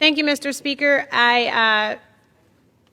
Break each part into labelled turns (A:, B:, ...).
A: Thank you, Mr. Speaker. I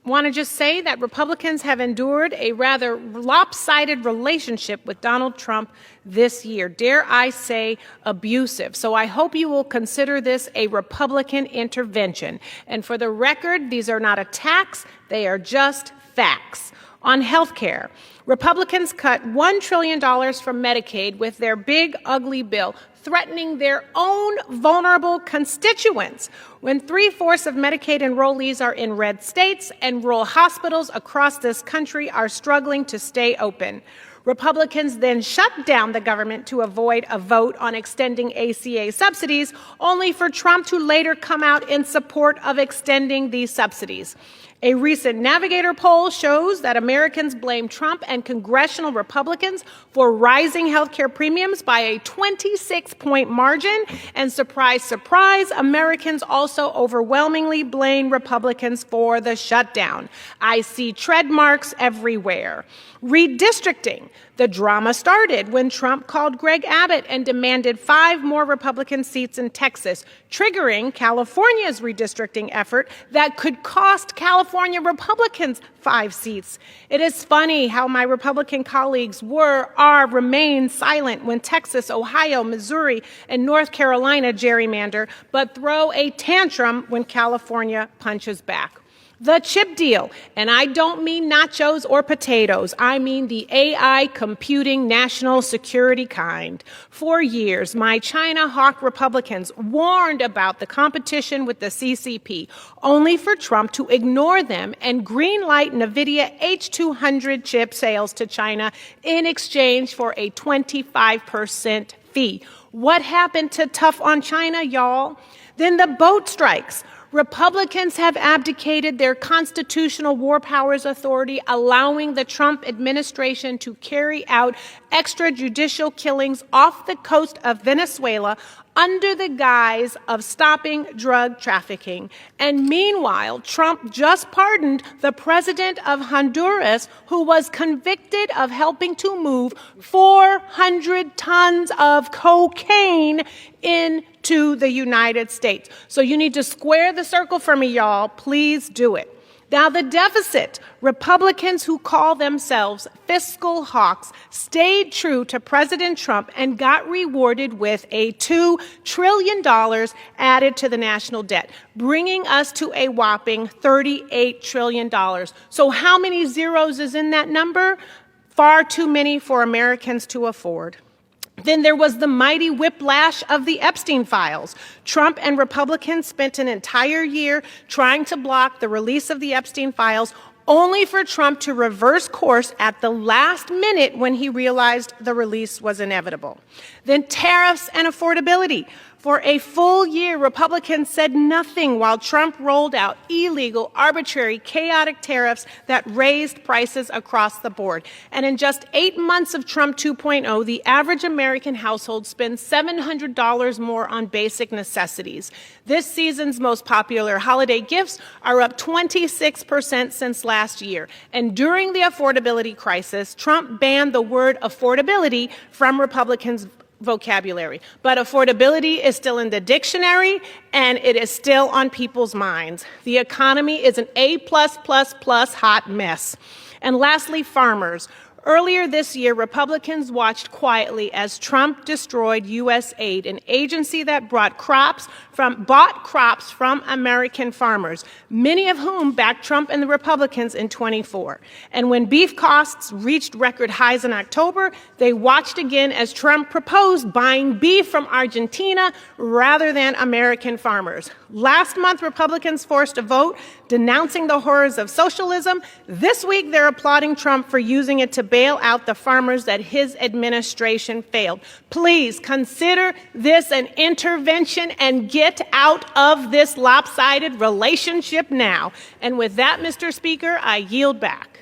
A: want to just say that Republicans have endured a rather lopsided relationship with Donald Trump this year, dare I say abusive. So I hope you will consider this a Republican intervention. And for the record, these are not attacks, they are just facts. On health care, Republicans cut $1 trillion from Medicaid with their big, ugly bill, threatening their own vulnerable constituents. When 3/4 of Medicaid enrollees are in red states and rural hospitals across this country are struggling to stay open. Republicans then shut down the government to avoid a vote on extending ACA subsidies, only for Trump to later come out in support of extending these subsidies. A recent Navigator poll shows that Americans blame Trump and congressional Republicans for rising health care premiums by a 26-point margin. And surprise, surprise, Americans also overwhelmingly blame Republicans for the shutdown. I see tread marks everywhere. Redistricting. The drama started when Trump called Greg Abbott and demanded 5 more Republican seats in Texas, triggering California's redistricting effort that could cost California Republicans 5 seats. It is funny how my Republican colleagues remain silent when Texas, Ohio, Missouri, and North Carolina gerrymander, but throw a tantrum when California punches back. The chip deal, and I don't mean nachos or potatoes, I mean the AI computing national security kind. For years, my China hawk Republicans warned about the competition with the CCP, only for Trump to ignore them and greenlight NVIDIA H200 chip sales to China in exchange for a 25% fee. What happened to tough on China, y'all? Then the boat strikes. Republicans have abdicated their constitutional war powers authority, allowing the Trump administration to carry out extrajudicial killings off the coast of Venezuela under the guise of stopping drug trafficking. And meanwhile, Trump just pardoned the president of Honduras, who was convicted of helping to move 400 tons of cocaine into the United States. So you need to square the circle for me, y'all. Please do it. Now, the deficit. Republicans who call themselves fiscal hawks stayed true to President Trump and got rewarded with a $2 trillion added to the national debt, bringing us to a whopping $38 trillion. So how many zeros is in that number? Far too many for Americans to afford. Then there was the mighty whiplash of the Epstein files. Trump and Republicans spent an entire year trying to block the release of the Epstein files, only for Trump to reverse course at the last minute when he realized the release was inevitable. Then tariffs and affordability. For a full year, Republicans said nothing while Trump rolled out illegal, arbitrary, chaotic tariffs that raised prices across the board. And in just 8 months of Trump 2.0, the average American household spends $700 more on basic necessities. This season's most popular holiday gifts are up 26% since last year. And during the affordability crisis, Trump banned the word affordability from Republicans' vocabulary. But affordability is still in the dictionary, and it is still on people's minds. The economy is an A+++ hot mess. And lastly, farmers. Earlier this year, Republicans watched quietly as Trump destroyed USAID, an agency that bought crops from American farmers, many of whom backed Trump and the Republicans in 24. And when beef costs reached record highs in October, they watched again as Trump proposed buying beef from Argentina rather than American farmers. Last month, Republicans forced a vote denouncing the horrors of socialism. This week, they're applauding Trump for using it to bail out the farmers that his administration failed. Please consider this an intervention and get out of this lopsided relationship now. And with that, Mr. Speaker, I yield back.